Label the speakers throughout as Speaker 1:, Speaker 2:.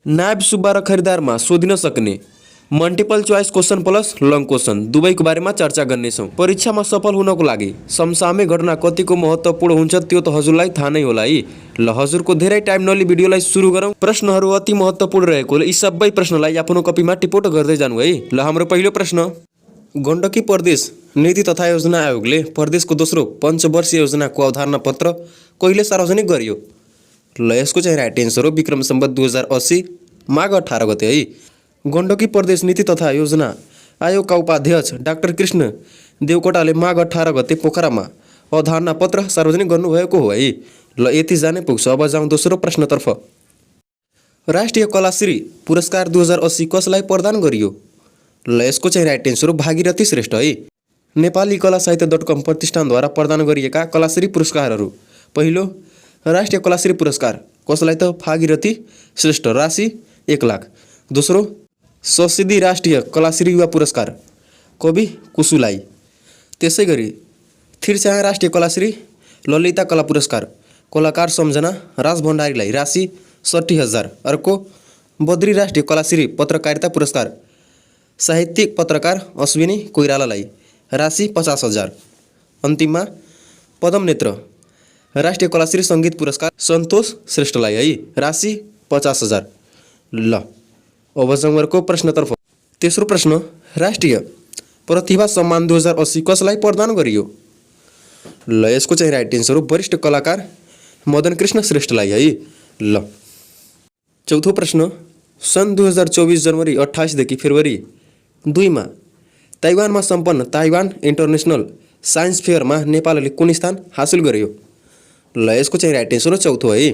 Speaker 1: नायब सुब्बा र खरिदारमा सोधिन सक्ने multiple choice question plus long question दुवैको बारेमा चर्चा गर्नेछौँ। परीक्षामा सफल हुनको लागि समसामयिक घटना कतिको महत्त्वपूर्ण हुन्छ त्यो त हजुरलाई थाहा नै होला है। ल हजुरको धेरै टाइम नलिई भिडियोलाई सुरु गरौँ। प्रश्नहरू अति महत्त्वपूर्ण रहेकोले यी सबै प्रश्नलाई आफ्नो कपीमा टिपोट गर्दै जानु है। ल हाम्रो पहिलो प्रश्न, गण्डकी प्रदेश नीति तथा योजना आयोगले प्रदेशको दोस्रो पञ्चवर्षीय योजनाको अवधारणा पत्र कहिले सार्वजनिक गरियो? ल यसको चाहिँ राइट एन्सर हो विक्रम सम्वत 2080 माघ 18 गते है। गण्डकी प्रदेश नीति तथा योजना आयोगका उपाध्यक्ष डाक्टर कृष्ण देवकोटाले माघ 18 गते पोखरामा अवधारणा पत्र सार्वजनिक गर्नुभएको हो है। ल यति जाने पुग्छ। अब जाउँ दोस्रो प्रश्नतर्फ। राष्ट्रिय कलाश्री पुरस्कार 2080 कसलाई प्रदान गरियो? ल यसको चाहिँ राइट एन्सर हो भागीरथी श्रेष्ठ है। नेपाली कला साहित्य.com प्रतिष्ठानद्वारा प्रदान गरिएका कलाश्री पुरस्कारहरू, पहिलो राष्ट्रिय कलाश्री पुरस्कार कसलाई त भागीरथी श्रेष्ठ राशि 1 लाख। दोस्रो ससिद्धि राष्ट्रिय कलाश्री युवा पुरस्कार कवि कुसुलाई। त्यसै गरी थिरस्याङ राष्ट्रिय कलाश्री ललिता कला पुरस्कार कलाकार सम्झना राज भण्डारीलाई राशि 60,000। अर्को बद्री राष्ट्रिय कलाश्री पत्रकारिता पुरस्कार साहित्यिक पत्रकार अश्विनी कोइरालालाई राशि 50,000। अन्तिममा पदम नेत्र राष्ट्रिय कलाश्री सङ्गीत पुरस्कार सन्तोष श्रेष्ठलाई है राशि 50,000। ल अब जङ्गरको प्रश्नतर्फ। तेस्रो प्रश्न, राष्ट्रिय प्रतिभा सम्मान 2080 कसलाई प्रदान गरियो? ल यसको चाहिँ राइट एन्सर हो वरिष्ठ कलाकार मदन कृष्ण श्रेष्ठलाई है। ल चौथो प्रश्न, सन् 2024 जनवरी 28 देखि फेब्रुअरी 2 मा ताइवानमा सम्पन्न ताइवान इन्टरनेसनल साइन्स फेयरमा नेपालले कुन स्थान हासिल गर्यो? ल यसको चाहिँ राइट एन्सर हो चौथो है।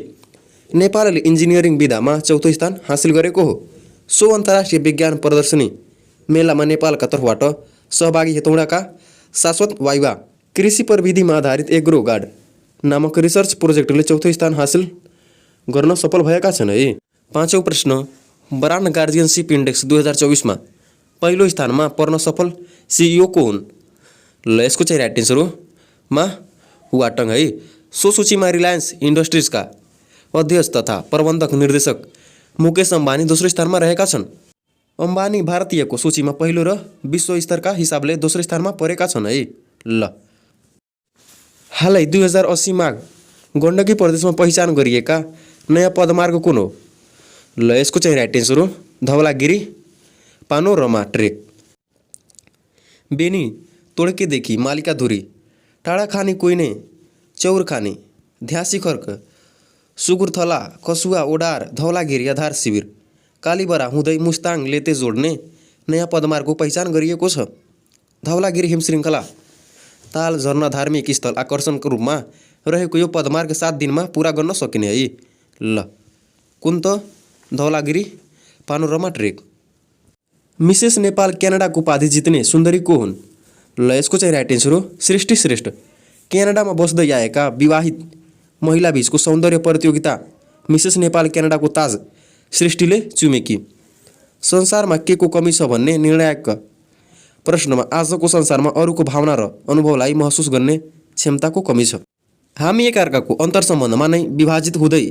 Speaker 1: नेपालले इन्जिनियरिङ विधामा चौथो स्थान हासिल गरेको हो। सो अन्तर्राष्ट्रिय विज्ञान प्रदर्शनी मेलामा नेपालका तर्फबाट सहभागी हेटौँडाका शाश्वत वाइवा कृषि प्रविधिमा आधारित एग्रो गार्ड नामक रिसर्च प्रोजेक्टले चौथो स्थान हासिल गर्न सफल भएका छन् है। पाँचौँ प्रश्न, ब्रान्ड गार्जियनसिप इन्डेक्स 2024 पहिलो स्थानमा पर्न सफल सिइओ को हुन्? ल यसको चाहिँ राइट एन्सर हो मा हुआटङ है। सो सूचीमा रिलायन्स इन्डस्ट्रिजका अध्यक्ष तथा प्रबन्धक निर्देशक मुकेश अम्बानी दोस्रो स्थानमा रहेका छन्। अम्बानी भारतीयको सूचीमा पहिलो र विश्व स्तरका हिसाबले दोस्रो स्थानमा परेका छन् है। ल हालै 2080 माघ गण्डकी प्रदेशमा पहिचान गरिएका नयाँ पदमार्ग कुन हो? ल यसको चाहिँ राइट एन्सर हो धवलागिरी पानोरमा ट्रेक। बेनी तोड्केदेखि मालिकाधुरी टाढाखानी कोइने चौरखानी ध्यासी खर्क सुगुरथला कसुवा ओडार धवलागिरी आधार शिविर कालीबरा हुँदै मुस्ताङ लेते जोड्ने नयाँ पदमार्गको पहिचान गरिएको छ। धवलागिरी हिमश्रृङ्खला ताल झरना धार्मिक स्थल आकर्षणको रूपमा रहेको यो पदमार्ग 7 दिनमा पुरा गर्न सकिने है। ल कुन त Dhaulagiri panorama trek. Mrs Nepal क्यानाडाको उपाधि जित्ने सुन्दरी को हुन्? ल यसको चाहिँ राइट एन्सर हो सृष्टि श्रेष्ठ। क्यानाडामा बस्दै आएका विवाहित महिला बीचको सौन्दर्य प्रतियोगिता मिसेस नेपाल क्यानाडाको ताज सृष्टिले चुमेकी। संसारमा के को कमी छ भन्ने निर्णायक प्रश्नमा आजको संसारमा अरूको भावना र अनुभवलाई महसुस गर्ने क्षमताको कमी छ। हामी एकअर्काको अन्तर्सम्बन्धमा नै विभाजित हुँदै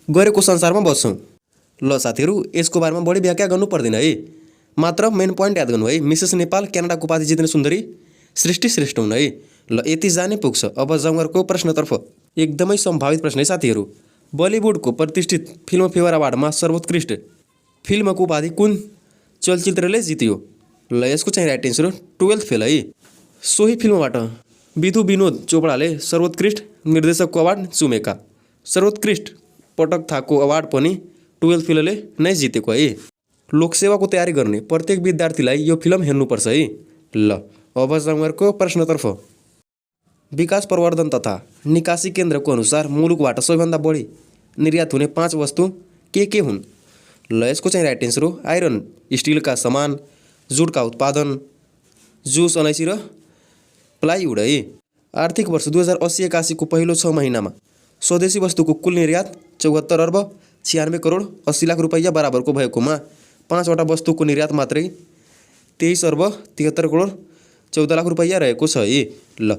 Speaker 1: गरेको संसारमा बस्छौँ। ल साथीहरू यसको बारेमा बढी व्याख्या गर्नु पर्दैन है, मात्र मेन पोइन्ट याद गर्नु है। मिसेस नेपाल क्यानाडाको उपाधि जित्ने सुन्दरी सृष्टि श्रेष्ठ हुन् है। ल यति जाने पुग्छ। अब जङ्गरको प्रश्नतर्फ। एकदमै सम्भावित प्रश्न है साथीहरू। बलिउडको प्रतिष्ठित फिल्मफेयर अवार्डमा सर्वोत्कृष्ट फिल्मको उपाधि कुन चलचित्रले जित्यो? ल यसको चाहिँ राइट एन्सर हो 12th फेल है। सोही फिल्मबाट विधु विनोद चोपडाले सर्वोत्कृष्ट निर्देशकको अवार्ड चुमेका। सर्वोत्कृष्ट पटक थाको अवार्ड पनि 12th फेलले नै जितेको है। लोकसेवाको तयारी गर्ने प्रत्येक विद्यार्थीलाई यो फिल्म हेर्नुपर्छ है। ल अब जङ्गरको प्रश्नतर्फ। विकास प्रवर्धन तथा निकासी केन्द्रको अनुसार मुलुकबाट सबैभन्दा बढी निर्यात हुने 5 वस्तु के हुन्? ल यसको चाहिँ राइट एन्सर हो आइरन स्टिलका सामान, जुटका उत्पादन, जुस अलैँची र प्लाइवुड है। आर्थिक वर्ष 2080-81 को पहिलो 6 महिनामा स्वदेशी वस्तुको कुल निर्यात 74 अर्ब 96 करोड 80 लाख रुपैयाँ बराबरको भएकोमा 5 वटा वस्तुको निर्यात मात्रै 23 अर्ब 73 करोड 14 लाख रुपैयाँ रहेको छ है। ल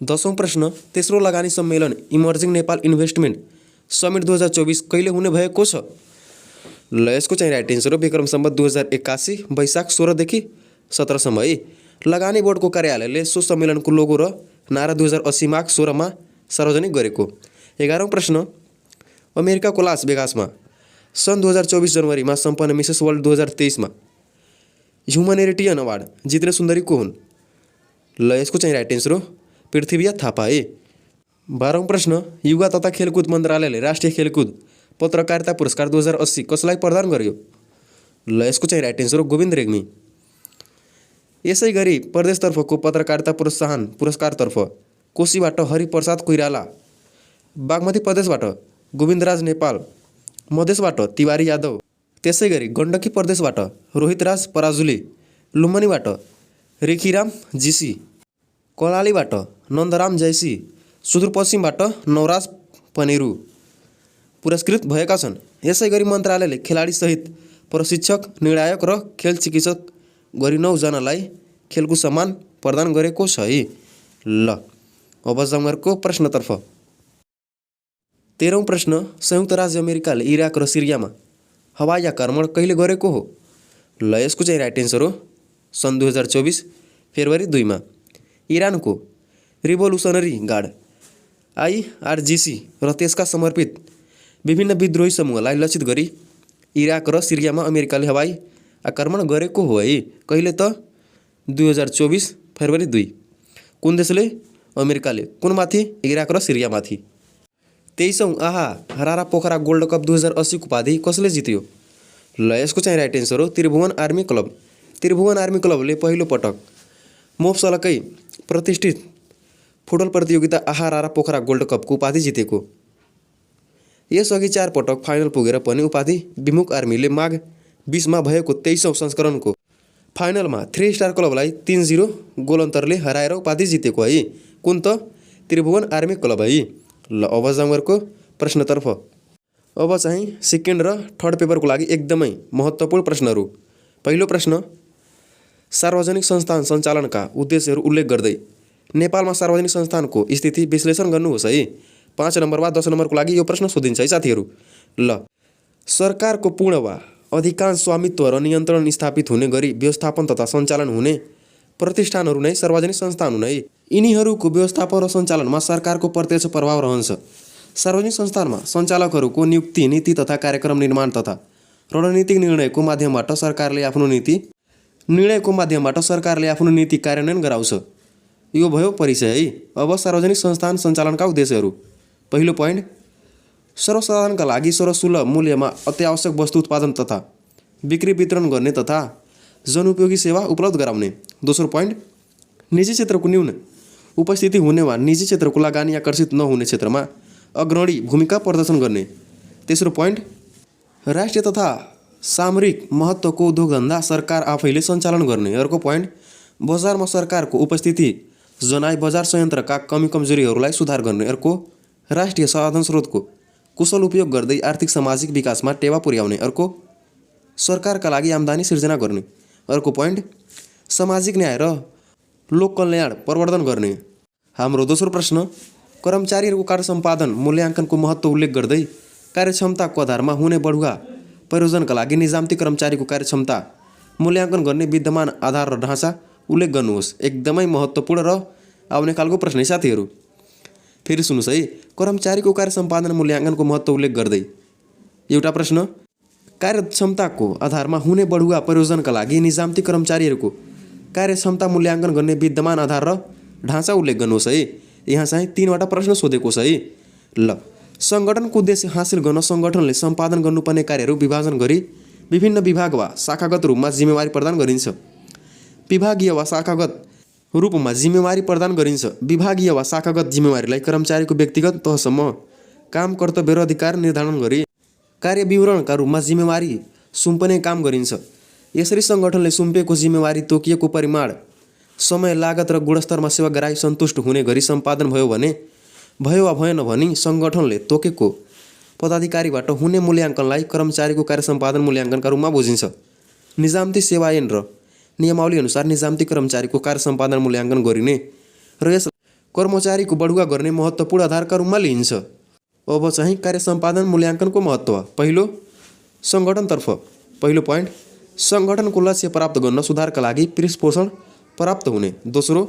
Speaker 1: 10औं प्रश्न, तेस्रो लगानी सम्मेलन इमर्जिङ नेपाल इन्भेस्टमेन्ट समिट 2024 कहिले हुने भएको छ? ल यसको चाहिँ राइट एन्सर हो विक्रम सम्वत 2081 वैशाख 16देखि 17सम्म है। लगानी बोर्डको कार्यालयले सो सम्मेलनको लोगो र नारा 2080 माघ 16मा सार्वजनिक गरेको। 11औं प्रश्न, अमेरिकाको लास वेगासमा सन् 2024 जनवरीमा सम्पन्न मिसेस वर्ल्ड 2023मा ह्युमनिटेरियन अवार्ड जित्ने सुन्दरी को हुन्? ल यसको चाहिँ राइट एन्सर हो पृथ्वी थापा है। 12औं प्रश्न, युवा तथा खेलकुद मन्त्रालयले राष्ट्रिय खेलकुद पत्रकारिता पुरस्कार 2080 कसलाई प्रदान गर्यो? ल यसको चाहिँ राइट एन्सर हो गोविन्द रेग्मी। यसै गरी प्रदेशतर्फको पत्रकारिता प्रोत्साहन पुरस्कारतर्फ कोशीबाट हरिप्रसाद कोइराला, बागमती प्रदेशबाट गोविन्दराज नेपाल, मधेसबाट तिवारी यादव, त्यसै गरी गण्डकी प्रदेशबाट रोहितराज पराजुली, लुम्बिनीबाट रेखीराम जीसी, कर्णालीबाट नन्दराम जैसी, सुदूरपश्चिमबाट नवराज पनेरू पुरस्कृत भएका छन्। यसै गरी मन्त्रालयले खेलाडीसहित प्रशिक्षक, निर्णायक र खेल चिकित्सक गरी 9 जनालाई खेलको सम्मान प्रदान गरेको छ है। ल अब जङ्गरको प्रश्नतर्फ। 13औं प्रश्न, संयुक्त राज्य अमेरिकाले इराक र सिरियामा हवाई आक्रमण कहिले गरेको हो? ल यसको चाहिँ राइट एन्सर हो सन् 2024 फेब्रुअरी 2मा। इरानको रिभोल्युसनरी गार्ड IRGC र त्यसका समर्पित विभिन्न विद्रोही समूहलाई लक्षित गरी इराक र सिरियामा अमेरिकाले हवाई आक्रमण गरेको हो है। कहिले त 2024 फेब्रुअरी 2। कुन देशले? अमेरिकाले। कुनमाथि? इराक र सिरियामाथि। 23औं आहा हरारा पोखरा गोल्ड कप 2080 को उपाधि कसले जित्यो? ल यसको चाहिँ राइट एन्सर हो Tribhuvan army club. Tribhuvan army क्लबले पहिलो पटक मोफसलकै प्रतिष्ठित फुटबल प्रतियोगिता आहा हरारा पोखरा गोल्ड कपको उपाधि जितेको। यसअघि 4 पटक फाइनल पुगेर पनि उपाधि विमुख आर्मीले माघ 20मा भएको 23औं संस्करणको फाइनलमा 3 स्टार क्लबलाई 3-0 गोल अन्तरले हराएर उपाधि जितेको है। कुन त? त्रिभुवन आर्मी क्लब है। ल अब जङ्गरको प्रश्नतर्फ। अब चाहिँ सेकेन्ड र थर्ड पेपरको लागि एकदमै महत्त्वपूर्ण प्रश्नहरू। पहिलो प्रश्न, सार्वजनिक संस्थान सञ्चालनका उद्देश्यहरू उल्लेख गर्दै नेपालमा सार्वजनिक संस्थानको स्थिति विश्लेषण गर्नुहोस् है। 5 नम्बर वा 10 नम्बरको लागि यो प्रश्न सोधिन्छ है साथीहरू। ल सरकारको पूर्ण वा अधिकांश स्वामित्व र नियन्त्रण स्थापित हुने गरी व्यवस्थापन तथा सञ्चालन हुने प्रतिष्ठानहरू नै सार्वजनिक संस्थान हुन् है। यिनीहरूको व्यवस्थापन र सञ्चालनमा सरकारको प्रत्यक्ष प्रभाव रहन्छ। सार्वजनिक संस्थानमा सञ्चालकहरूको नियुक्ति, नीति तथा कार्यक्रम निर्माण तथा रणनीतिक निर्णयको माध्यमबाट सरकारले आफ्नो नीति कार्यान्वयन गराउँछ। यो भयो परिचय है। अब सार्वजनिक संस्थान सञ्चालनका उद्देश्यहरू। पहिलो पोइन्ट, सर्वसाधारणका लागि सर्वसुलभ मूल्यमा अत्यावश्यक वस्तु उत्पादन तथा बिक्री वितरण गर्ने तथा जनउपयोगी सेवा उपलब्ध गराउने। दोस्रो पोइन्ट, निजी क्षेत्रको न्यून उपस्थिति हुने वा निजी क्षेत्रको लगानी आकर्षित नहुने क्षेत्रमा अग्रणी भूमिका प्रदर्शन गर्ने। तेस्रो पोइन्ट, राष्ट्रिय तथा सामरिक महत्त्वको उद्योगधन्दा सरकार आफैले सञ्चालन गर्ने। अर्को पोइन्ट, बजारमा सरकारको उपस्थिति जनाई बजार संयन्त्रका कमी कमजोरीहरूलाई सुधार गर्ने। अर्को, राष्ट्रिय साधन स्रोतको कुशल उपयोग गर्दै आर्थिक सामाजिक विकासमा टेवा पुर्याउने। अर्को, सरकारका लागि आम्दानी सिर्जना गर्ने। अर्को पोइन्ट, सामाजिक न्याय र लोक कल्याण प्रवर्धन गर्ने। हाम्रो दोस्रो प्रश्न, कर्मचारीहरूको कार्य सम्पादन मूल्याङ्कनको महत्त्व उल्लेख गर्दै कार्यक्षमताको आधारमा हुने बढुवा प्रयोजनका लागि निजामती कर्मचारीको कार्यक्षमता मूल्याङ्कन गर्ने विद्यमान आधार र ढाँचा उल्लेख गर्नुहोस्। एकदमै महत्त्वपूर्ण र आउने खालको प्रश्न है साथीहरू। फेरि सुन्नुहोस् है। कर्मचारीको कार्य सम्पादन मूल्याङ्कनको महत्त्व उल्लेख गर्दै एउटा प्रश्न, कार्यक्षमताको आधारमा हुने बढुवा प्रयोजनका लागि निजामती कर्मचारीहरूको कार्यक्षमता मूल्याङ्कन गर्ने विद्यमान आधार र ढाँचा उल्लेख गर्नुहोस् है। यहाँ चाहिँ 3वटा प्रश्न सोधेको छ है। ल सङ्गठनको उद्देश्य हासिल गर्न सङ्गठनले सम्पादन गर्नुपर्ने कार्यहरू विभाजन गरी विभिन्न विभाग वा शाखागत रूपमा जिम्मेवारी प्रदान गरिन्छ। विभागीय वा शाखागत रूपमा जिम्मेवारी प्रदान गरिन्छ। विभागीय वा शाखागत जिम्मेवारीलाई कर्मचारीको व्यक्तिगत तहसम्म काम, कर्तव्य र अधिकार निर्धारण गरी कार्य विवरणका रूपमा जिम्मेवारी सुम्पने काम गरिन्छ। यसरी सङ्गठनले सुम्पेको जिम्मेवारी तोकिएको परिमाण, समय, लागत र गुणस्तरमा सेवाग्राही सन्तुष्ट हुने गरी सम्पादन भयो वा भएन भनी सङ्गठनले तोकेको पदाधिकारीबाट हुने मूल्याङ्कनलाई कर्मचारीको कार्य सम्पादन मूल्याङ्कनका रूपमा बुझिन्छ। निजामती सेवा ऐन र नियमावली अनुसार निजामती कर्मचारीको कार्य सम्पादन मूल्याङ्कन गरिने र यस कर्मचारीको बढुवा गर्ने महत्त्वपूर्ण आधारका रूपमा लिइन्छ। अब चाहिँ कार्य सम्पादन मूल्याङ्कनको महत्त्व। पहिलो, सङ्गठनतर्फ पहिलो पोइन्ट सङ्गठनको लक्ष्य प्राप्त गर्न सुधारका लागि पृष्ठपोषण प्राप्त हुने। दोस्रो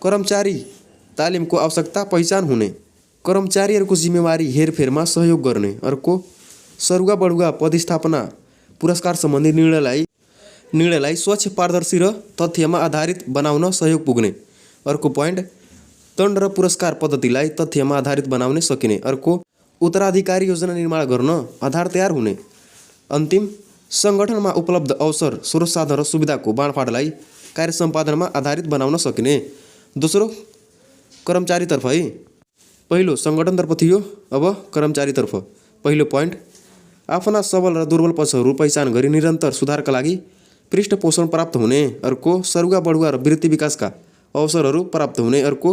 Speaker 1: कर्मचारी तालिमको आवश्यकता पहिचान हुने। कर्मचारीहरूको जिम्मेवारी हेरफेरमा सहयोग गर्ने। अर्को सरुवा बढुवा पदस्थापना पुरस्कार सम्बन्धी निर्णयलाई स्वच्छ पारदर्शी र तथ्यमा आधारित बनाउन सहयोग पुग्ने। अर्को पोइन्ट दण्ड र पुरस्कार पद्धतिलाई तथ्यमा आधारित बनाउन सकिने। अर्को उत्तराधिकारी योजना निर्माण गर्न आधार तयार हुने। अन्तिम सङ्गठनमा उपलब्ध अवसर स्रोत साधन र सुविधाको बाँडफाँडलाई कार्य सम्पादनमा आधारित बनाउन सकिने। दोस्रो कर्मचारीतर्फ है, पहिलो सङ्गठनतर्फ थियो, अब कर्मचारीतर्फ। पहिलो पोइन्ट आफ्ना सबल र दुर्बल पक्षहरू पहिचान गरी निरन्तर सुधारका लागि पृष्ठपोषण प्राप्त हुने। अर्को सरुवा बढुवा र वृत्ति विकासका अवसरहरू प्राप्त हुने। अर्को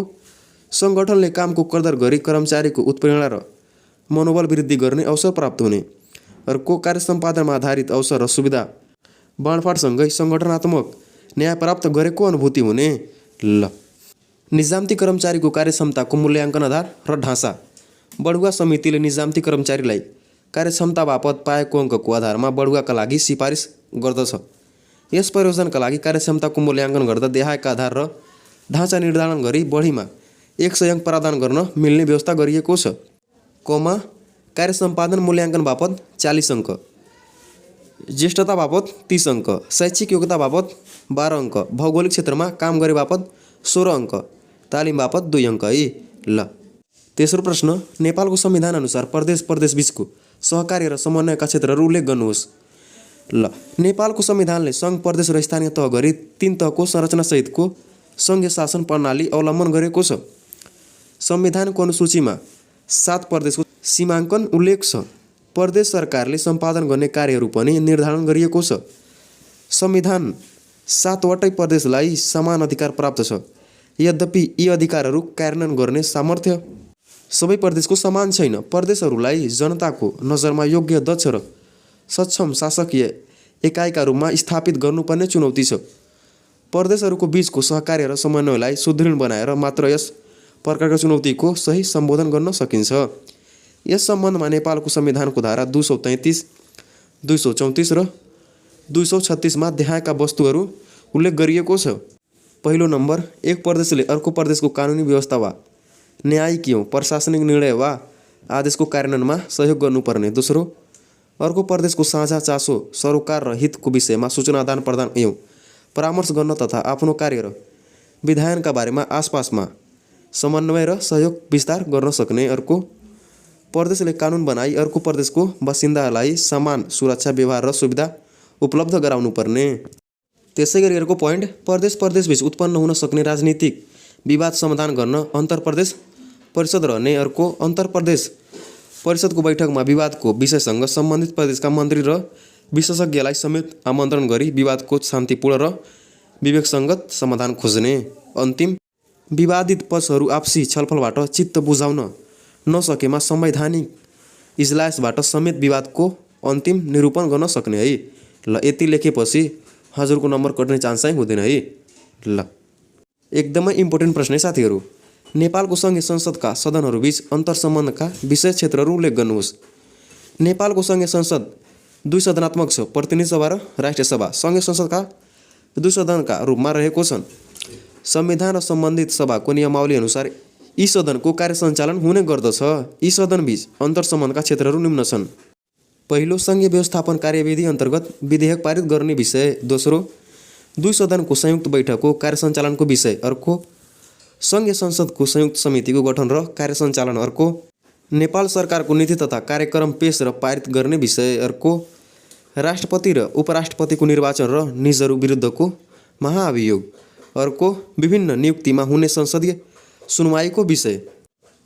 Speaker 1: सङ्गठनले कामको कदर गरी कर्मचारीको उत्प्रेरणा र मनोबल वृद्धि गर्ने अवसर प्राप्त हुने। अर्को कार्य सम्पादनमा आधारित अवसर र सुविधा बाँडफाँडसँगै सङ्गठनात्मक न्याय प्राप्त गरेको अनुभूति हुने। ल निजामती कर्मचारीको कार्यक्षमताको मूल्याङ्कन आधार र ढाँचा। बढुवा समितिले निजामती कर्मचारीलाई कार्यक्षमता बापत पाएको अङ्कको आधारमा बढुवाका लागि सिफारिस गर्दछ। यस प्रयोजनका लागि कार्यक्षमताको मूल्याङ्कन गर्दा देहायका आधार र ढाँचा निर्धारण गरी बढीमा 100 अङ्क प्रदान गर्न मिल्ने व्यवस्था गरिएको छ। कोमा कार्य सम्पादन मूल्याङ्कन बापत 40 अङ्क, ज्येष्ठता बापत 30 अङ्क, शैक्षिक योग्यता बापत 12 अङ्क, भौगोलिक क्षेत्रमा काम गरे बापत 16 अङ्क, तालिम बापत 2 अङ्क है। ल तेस्रो प्रश्न नेपालको संविधान अनुसार प्रदेश बीचको सहकार्य र समन्वयका क्षेत्रहरू उल्लेख गर्नुहोस्। ल नेपालको संविधानले सङ्घ प्रदेश र स्थानीय तह गरी 3 तहको संरचनासहितको सङ्घीय शासन प्रणाली अवलम्बन गरेको छ। संविधानको अनुसूचीमा 7 प्रदेशको सीमाङ्कन उल्लेख छ। प्रदेश सरकारले सम्पादन गर्ने कार्यहरू पनि निर्धारण गरिएको छ। संविधान 7वटै प्रदेशलाई समान अधिकार प्राप्त छ। यद्यपि यी अधिकारहरू कार्यान्वयन गर्ने सामर्थ्य सबै प्रदेशको समान छैन। प्रदेशहरूलाई जनताको नजरमा योग्य, दक्ष र सक्षम शासकीय एकाइका रूपमा स्थापित गर्नुपर्ने चुनौती छ। प्रदेशहरूको बीचको सहकार्य र समन्वयलाई सुदृढ बनाएर मात्र यस प्रकारका चुनौतीको सही सम्बोधन गर्न सकिन्छ। यस सम्बन्धमा नेपालको संविधानको धारा 233, 234 र 236 मा देखाएका वस्तुहरू उल्लेख गरिएको छ। पहिलो नम्बर, एक प्रदेशले अर्को प्रदेशको कानुनी व्यवस्था वा न्यायिक प्रशासनिक निर्णय वा आदेशको कार्यान्वयनमा सहयोग गर्नुपर्ने। दोस्रो, अर्को प्रदेशको साझा चासो, सरोकार र हितको विषयमा सूचना आदान प्रदान परामर्श गर्न तथा आफ्नो कार्य र विधायनका बारेमा आसपासमा समन्वय र सहयोग विस्तार गर्न सक्ने। अर्को, प्रदेशले कानुन बनाई अर्को प्रदेशको बासिन्दालाई समान सुरक्षा, व्यवहार र सुविधा उपलब्ध गराउनुपर्ने। त्यसैगरी अर्को पोइन्ट, प्रदेशबीच उत्पन्न हुन सक्ने राजनीतिक विवाद समाधान गर्न अन्तरप्रदेश परिषद रहने। अर्को, अन्तरप्रदेश परिषदको बैठकमा विवादको विषयसँग सम्बन्धित प्रदेशका मन्त्री र विशेषज्ञलाई समेत आमन्त्रण गरी विवादको शान्तिपूर्ण र विवेकसङ्गत समाधान खोज्ने। अन्तिम, विवादित पक्षहरू आपसी छलफलबाट चित्त बुझाउन नसकेमा संवैधानिक इजलासबाट समेत विवादको अन्तिम निरूपण गर्न सक्ने है। ल यति लेखेपछि हजुरको नम्बर कट्ने चान्स चाहिँ हुँदैन है। ल एकदमै इम्पोर्टेन्ट प्रश्न है साथीहरू। नेपालको सङ्घीय संसदका सदनहरूबीच अन्तर्सम्बन्धका विषय क्षेत्रहरू उल्लेख गर्नुहोस्। नेपालको सङ्घीय संसद 2 सदनात्मक छ, प्रतिनिधि सभा र राष्ट्रिय सभा। सङ्घीय संसदका 2 सदनका रूपमा रहेको छन्। संविधान र सम्बन्धित सभाको नियमावली अनुसार यी सदनको कार्य सञ्चालन हुने गर्दछ। यी सदनबीच अन्तर्सम्बन्धका क्षेत्रहरू निम्न छन्। पहिलो, सङ्घीय व्यवस्थापन कार्यविधि अन्तर्गत विधेयक पारित गर्ने विषय। दोस्रो, 2 सदनको संयुक्त बैठकको कार्य सञ्चालनको विषय। अर्को, सङ्घीय संसदको संयुक्त समितिको गठन र कार्य सञ्चालन। अर्को, नेपाल सरकारको नीति तथा कार्यक्रम पेश र पारित गर्ने विषय। अर्को, राष्ट्रपति र उपराष्ट्रपतिको निर्वाचन र निजहरू विरुद्धको महाअभियोग। अर्को, विभिन्न नियुक्तिमा हुने संसदीय सुनवाईको विषय।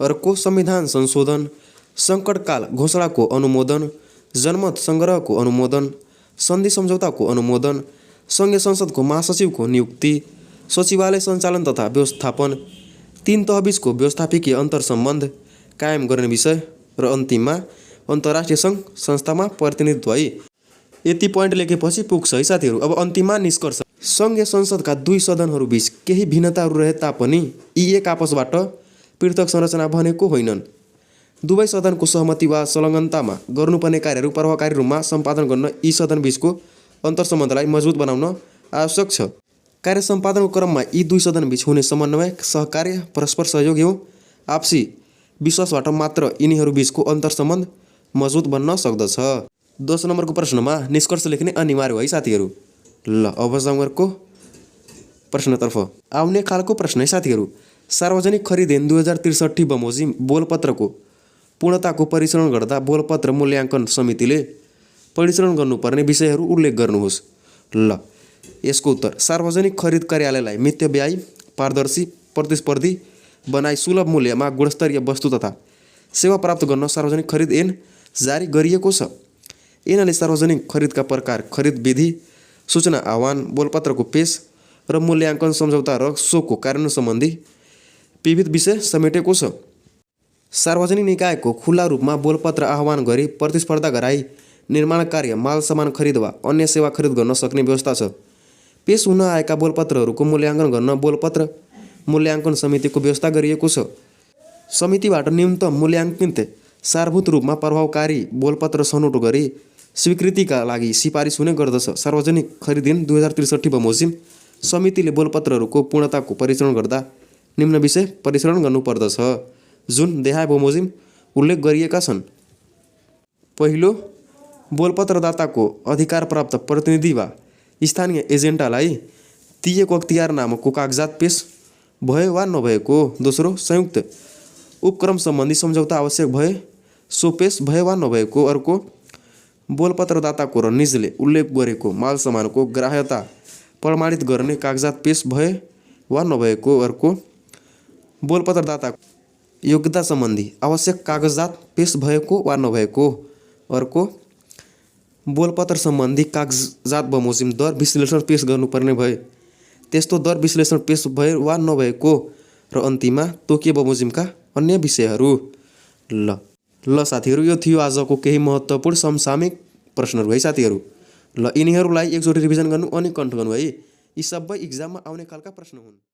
Speaker 1: अर्को, संविधान संशोधन, सङ्कटकाल घोषणाको अनुमोदन, जनमत सङ्ग्रहको अनुमोदन, सन्धि सम्झौताको अनुमोदन, सङ्घीय संसदको महासचिवको नियुक्ति, सचिवालय सञ्चालन तथा व्यवस्थापन, 3 तहबीचको व्यवस्थापकीय अन्तर्सम्बन्ध कायम गर्ने विषय र अन्तिममा अन्तर्राष्ट्रिय सङ्घ संस्थामा प्रतिनिधित्व है। यति पोइन्ट लेखेपछि पुग्छ है साथीहरू। अब अन्तिममा निष्कर्ष, सङ्घीय संसदका 2 सदनहरूबीच केही भिन्नताहरू रहे तापनि यी एक आपसबाट पृथक संरचना भनेको होइनन्। दुवै सदनको सहमति वा संलग्नतामा गर्नुपर्ने कार्यहरू प्रभावकारी रूपमा सम्पादन गर्न यी सदन बीचको अन्तर्सम्बन्धलाई मजबुत बनाउन आवश्यक छ। कार्य सम्पादनको क्रममा यी दुई सदन बीच हुने समन्वय, सहकार्य, परस्पर सहयोग एवं आपसी विश्वासबाट मात्र यिनीहरू बीचको अन्तर्सम्बन्ध मजबुत बन्न सक्दछ। 10 नम्बरको प्रश्नमा निष्कर्ष लेख्ने अनिवार्य हो है साथीहरू। ल अब जाउँ अर्को प्रश्नतर्फ। आउने खालको प्रश्न है साथीहरू। सार्वजनिक खरिद ऐन 2063 बमोजिम बोलपत्रको पूर्णताको परीक्षण गर्दा बोलपत्र मूल्याङ्कन समितिले परीक्षण गर्नुपर्ने विषयहरू उल्लेख गर्नुहोस्। ल यसको उत्तर सार्वजनिक खरिद कार्यालयलाई मितव्ययी, पारदर्शी, प्रतिस्पर्धी बनाई सुलभ मूल्यमा गुणस्तरीय वस्तु तथा सेवा प्राप्त गर्न सार्वजनिक खरिद ऐन जारी गरिएको छ। ऐनले सार्वजनिक खरिदका प्रकार, खरिद विधि, सूचना आह्वान, बोलपत्रको पेश र मूल्याङ्कन सम्झौता र सोको कार्यान्वयन सम्बन्धी विविध विषय समेटेको छ। सार्वजनिक निकायको खुला रूपमा बोलपत्र आह्वान गरी प्रतिस्पर्धा गराई निर्माण कार्य, माल सामान खरिद वा अन्य सेवा खरिद गर्न सक्ने व्यवस्था छ। पेश हुन आएका बोलपत्रहरूको मूल्याङ्कन गर्न बोलपत्र मूल्याङ्कन समितिको व्यवस्था गरिएको छ। समितिबाट न्यूनतम मूल्याङ्कित सारभूत रूपमा प्रभावकारी बोलपत्र छनौट गरी स्वीकृतिका लागि सिफारिस हुने गर्दछ। सार्वजनिक खरिद ऐन 2063 बमोजिम समितिले बोलपत्रहरूको पूर्णताको परीक्षण गर्दा निम्न विषय परीक्षण गर्नुपर्दछ, जुन देहाय बमोजिम उल्लेख गरिएका छन्। पहिलो, बोलपत्रदाताको अधिकार प्राप्त प्रतिनिधि वा स्थानीय एजेन्टलाई दिएको अख्तियार नामकको कागजात पेश भयो वा नभएको। दोस्रो, संयुक्त उपक्रम सम्बन्धी सम्झौता आवश्यक भए सो पेश भयो वा नभएको। अर्को, बोलपत्रदाताको र निजले उल्लेख गरेको माल सामानको ग्राह्यता प्रमाणित गर्ने कागजात पेश भए वा नभएको। अर्को, बोलपत्रदाताको योग्यता सम्बन्धी आवश्यक कागजात पेश भएको वा नभएको। अर्को, बोलपत्र सम्बन्धी कागजात बमोजिम दर विश्लेषण पेश गर्नुपर्ने भए त्यस्तो दर विश्लेषण पेश भए वा नभएको। र अन्तिममा तोकिए बमोजिमका अन्य विषयहरू। ल साथीहरू, यो थियो आजको केही महत्त्वपूर्ण समसामयिक प्रश्नहरू है साथीहरू। ल यिनीहरूलाई एकचोटि रिभिजन गर्नु अनि कन्ठ गर्नु है। यी सबै इक्जाममा आउने खालका प्रश्न हुन्।